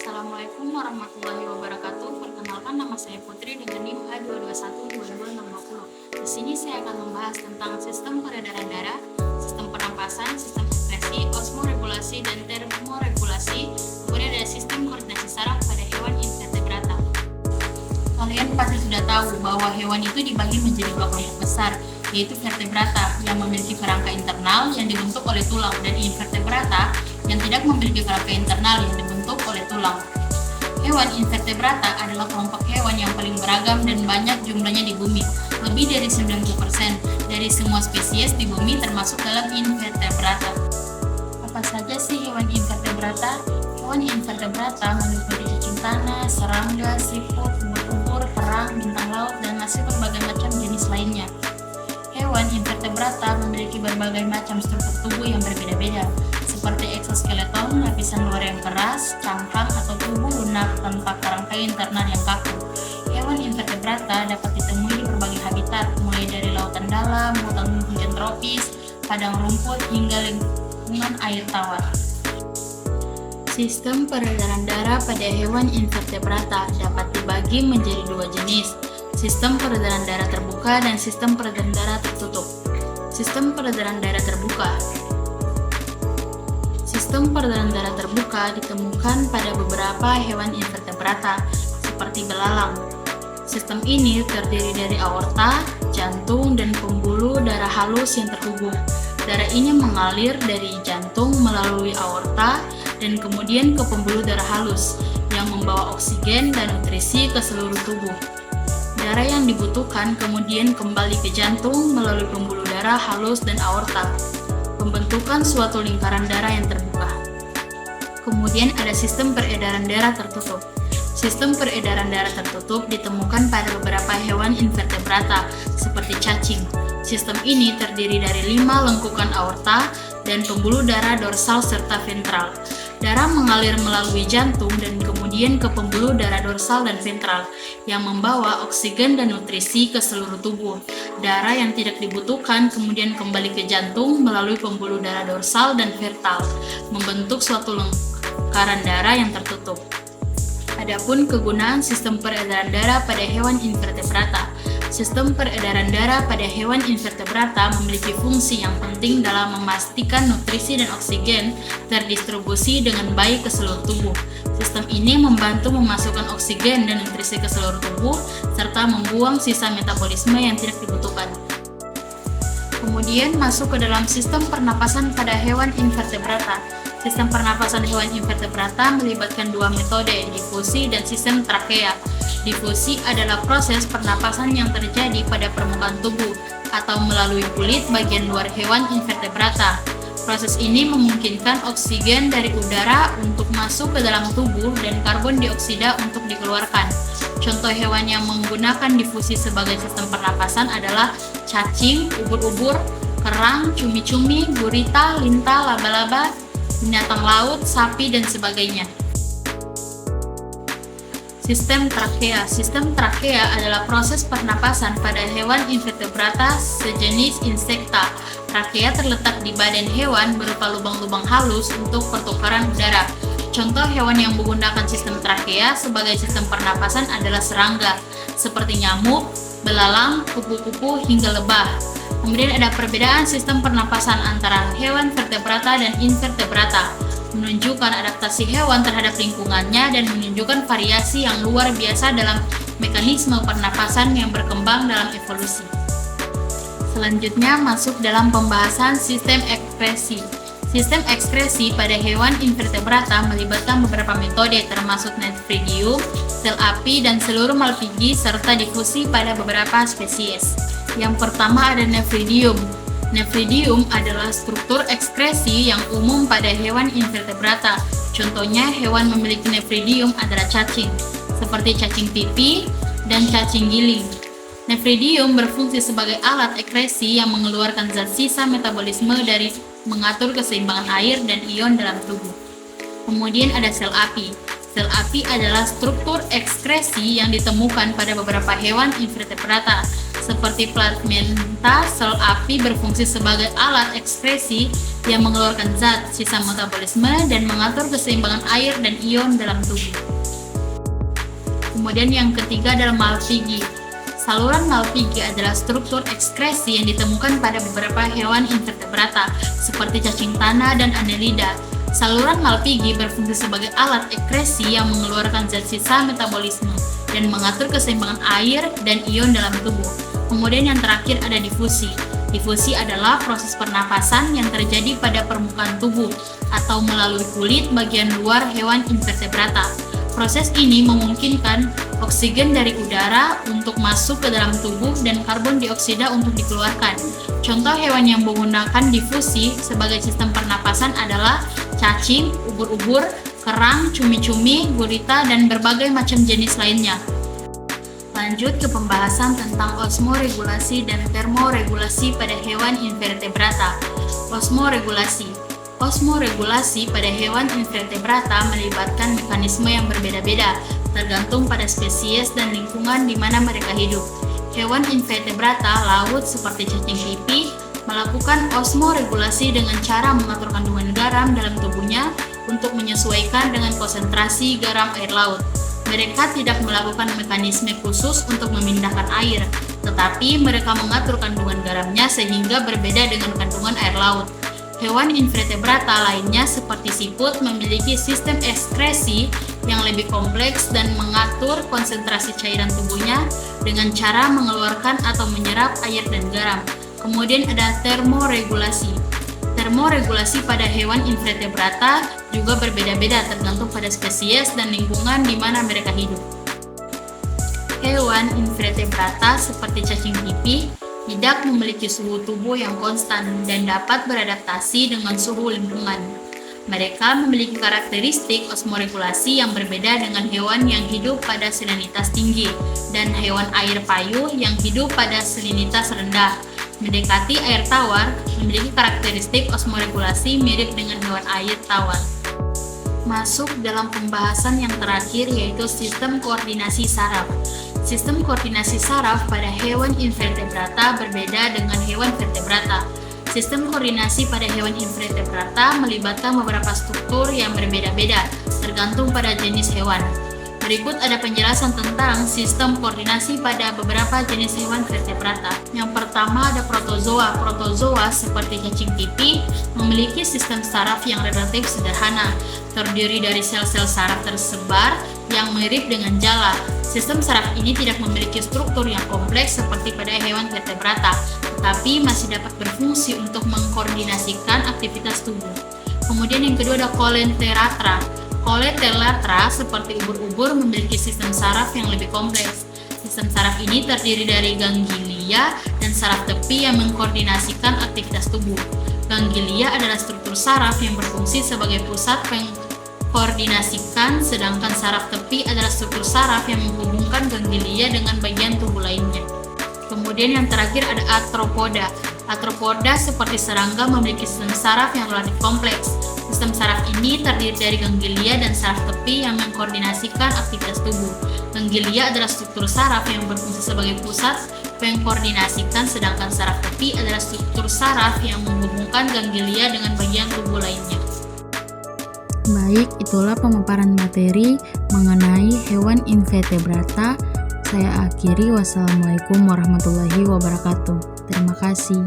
Assalamualaikum warahmatullahi wabarakatuh. Perkenalkan, nama saya Putri dengan NIM H221-22620. Di sini saya akan membahas tentang sistem peredaran darah, sistem pernapasan, sistem ekskresi, osmoregulasi, dan termoregulasi. Kemudian ada sistem koordinasi saraf pada hewan invertebrata. Kalian pasti sudah tahu bahwa hewan itu dibagi menjadi dua kelompok besar, yaitu vertebrata yang memiliki kerangka internal yang dibentuk oleh tulang, dan invertebrata yang tidak memiliki kerangka internal yang dibentuk oleh tulang. Hewan invertebrata adalah kelompok hewan yang paling beragam dan banyak jumlahnya di bumi. Lebih dari 90% dari semua spesies di bumi termasuk dalam invertebrata. Apa saja sih hewan invertebrata? Hewan invertebrata meliputi cacing tanah, serangga, siput, ubur-ubur, kerang, bintang laut, dan masih berbagai macam jenis lainnya. Hewan invertebrata memiliki berbagai macam struktur tubuh yang berbeda-beda, seperti eksoskeleton, lapisan luar yang keras, cangkang atau tubuh lunak tanpa kerangka internal yang kaku. Hewan invertebrata dapat ditemui di berbagai habitat, mulai dari lautan dalam, hutan hujan tropis, padang rumput, hingga lingkungan air tawar. Sistem peredaran darah pada hewan invertebrata dapat dibagi menjadi dua jenis, sistem peredaran darah terbuka dan sistem peredaran darah tertutup. Sistem peredaran darah terbuka. Sistem peredaran darah terbuka ditemukan pada beberapa hewan invertebrata, seperti belalang. Sistem ini terdiri dari aorta, jantung, dan pembuluh darah halus yang terhubung. Darah ini mengalir dari jantung melalui aorta dan kemudian ke pembuluh darah halus yang membawa oksigen dan nutrisi ke seluruh tubuh. Darah yang dibutuhkan kemudian kembali ke jantung melalui pembuluh darah halus dan aorta, pembentukan suatu lingkaran darah yang terbuka. Kemudian ada sistem peredaran darah tertutup. Sistem peredaran darah tertutup ditemukan pada beberapa hewan invertebrata, seperti cacing. Sistem ini terdiri dari 5 lengkukan aorta dan pembuluh darah dorsal serta ventral. Darah mengalir melalui jantung dan kemudian ke pembuluh darah dorsal dan ventral yang membawa oksigen dan nutrisi ke seluruh tubuh. Darah yang tidak dibutuhkan kemudian kembali ke jantung melalui pembuluh darah dorsal dan ventral, membentuk suatu lingkaran darah yang tertutup. Adapun kegunaan sistem peredaran darah pada hewan invertebrata. Sistem peredaran darah pada hewan invertebrata memiliki fungsi yang penting dalam memastikan nutrisi dan oksigen terdistribusi dengan baik ke seluruh tubuh. Sistem ini membantu memasukkan oksigen dan nutrisi ke seluruh tubuh, serta membuang sisa metabolisme yang tidak dibutuhkan. Kemudian masuk ke dalam sistem pernapasan pada hewan invertebrata. Sistem pernapasan hewan invertebrata melibatkan dua metode, difusi dan sistem trakea. Difusi adalah proses pernapasan yang terjadi pada permukaan tubuh atau melalui kulit bagian luar hewan invertebrata. Proses ini memungkinkan oksigen dari udara untuk masuk ke dalam tubuh dan karbon dioksida untuk dikeluarkan. Contoh hewan yang menggunakan difusi sebagai sistem pernapasan adalah cacing, ubur-ubur, kerang, cumi-cumi, gurita, lintah, laba-laba, binatang laut, sapi, dan sebagainya. Sistem trakea. Sistem trakea adalah proses pernapasan pada hewan invertebrata sejenis insekta. Trakea terletak di badan hewan berupa lubang-lubang halus untuk pertukaran udara. Contoh hewan yang menggunakan sistem trakea sebagai sistem pernapasan adalah serangga, seperti nyamuk, belalang, kupu-kupu, hingga lebah. Kemudian ada perbedaan sistem pernapasan antara hewan vertebrata dan invertebrata, menunjukkan adaptasi hewan terhadap lingkungannya dan menunjukkan variasi yang luar biasa dalam mekanisme pernapasan yang berkembang dalam evolusi. Selanjutnya masuk dalam pembahasan sistem ekskresi. Sistem ekskresi pada hewan invertebrata melibatkan beberapa metode termasuk nephridium, sel api, dan seluruh malpighi serta difusi pada beberapa spesies. Yang pertama ada nephridium. Nephridium adalah struktur ekskresi yang umum pada hewan invertebrata. Contohnya hewan memiliki nephridium adalah cacing, seperti cacing pipi dan cacing giling. Nephridium berfungsi sebagai alat ekskresi yang mengeluarkan zat sisa metabolisme dari mengatur keseimbangan air dan ion dalam tubuh. Kemudian ada sel api. Sel api adalah struktur ekskresi yang ditemukan pada beberapa hewan invertebrata, seperti plasmenta sel api berfungsi sebagai alat ekskresi yang mengeluarkan zat sisa metabolisme dan mengatur keseimbangan air dan ion dalam tubuh. Kemudian yang ketiga adalah Malpighi. Saluran Malpighi adalah struktur ekskresi yang ditemukan pada beberapa hewan invertebrata seperti cacing tanah dan Annelida. Saluran Malpighi berfungsi sebagai alat ekskresi yang mengeluarkan zat sisa metabolisme dan mengatur keseimbangan air dan ion dalam tubuh. Kemudian yang terakhir ada difusi. Difusi adalah proses pernapasan yang terjadi pada permukaan tubuh atau melalui kulit bagian luar hewan invertebrata. Proses ini memungkinkan oksigen dari udara untuk masuk ke dalam tubuh dan karbon dioksida untuk dikeluarkan. Contoh hewan yang menggunakan difusi sebagai sistem pernapasan adalah cacing, ubur-ubur, kerang, cumi-cumi, gurita, dan berbagai macam jenis lainnya. Lanjut ke pembahasan tentang osmoregulasi dan termoregulasi pada hewan invertebrata. Osmoregulasi. Osmoregulasi pada hewan invertebrata melibatkan mekanisme yang berbeda-beda, tergantung pada spesies dan lingkungan di mana mereka hidup. Hewan invertebrata laut seperti cacing pipih melakukan osmoregulasi dengan cara mengatur kandungan garam dalam tubuhnya untuk menyesuaikan dengan konsentrasi garam air laut. Mereka tidak melakukan mekanisme khusus untuk memindahkan air, tetapi mereka mengatur kandungan garamnya sehingga berbeda dengan kandungan air laut. Hewan invertebrata lainnya seperti siput memiliki sistem ekskresi yang lebih kompleks dan mengatur konsentrasi cairan tubuhnya dengan cara mengeluarkan atau menyerap air dan garam. Kemudian ada termoregulasi. Termoregulasi pada hewan invertebrata juga berbeda-beda tergantung pada spesies dan lingkungan di mana mereka hidup. Hewan invertebrata seperti cacing pipih tidak memiliki suhu tubuh yang konstan dan dapat beradaptasi dengan suhu lingkungan. Mereka memiliki karakteristik osmoregulasi yang berbeda dengan hewan yang hidup pada salinitas tinggi dan hewan air payung yang hidup pada salinitas rendah. Mendekati air tawar, memiliki karakteristik osmoregulasi mirip dengan hewan air tawar. Masuk dalam pembahasan yang terakhir yaitu sistem koordinasi saraf. Sistem koordinasi saraf pada hewan invertebrata berbeda dengan hewan vertebrata. Sistem koordinasi pada hewan invertebrata melibatkan beberapa struktur yang berbeda-beda, tergantung pada jenis hewan. Berikut ada penjelasan tentang sistem koordinasi pada beberapa jenis hewan vertebrata. Yang pertama ada protozoa. Protozoa seperti cacing pipih memiliki sistem saraf yang relatif sederhana, terdiri dari sel-sel saraf tersebar yang mirip dengan jala. Sistem saraf ini tidak memiliki struktur yang kompleks seperti pada hewan vertebrata, tetapi masih dapat berfungsi untuk mengkoordinasikan aktivitas tubuh. Kemudian yang kedua ada Coleoptera. Coleoptera seperti ubur-ubur memiliki sistem saraf yang lebih kompleks. Sistem saraf ini terdiri dari ganglia dan saraf tepi yang mengkoordinasikan aktivitas tubuh. Ganglia adalah struktur saraf yang berfungsi sebagai pusat mengkoordinasikan, sedangkan saraf tepi adalah struktur saraf yang menghubungkan ganglia dengan bagian tubuh lainnya. Kemudian yang terakhir ada Arthropoda. Arthropoda seperti serangga memiliki sistem saraf yang relatif kompleks. Sistem saraf ini terdiri dari ganglia dan saraf tepi yang mengkoordinasikan aktivitas tubuh. Ganglia adalah struktur saraf yang berfungsi sebagai pusat mengkoordinasikan, sedangkan saraf tepi adalah struktur saraf yang menghubungkan ganglia dengan bagian tubuh lainnya. Baik, itulah pemaparan materi mengenai hewan invertebrata. Saya akhiri. Wassalamualaikum warahmatullahi wabarakatuh. Terima kasih.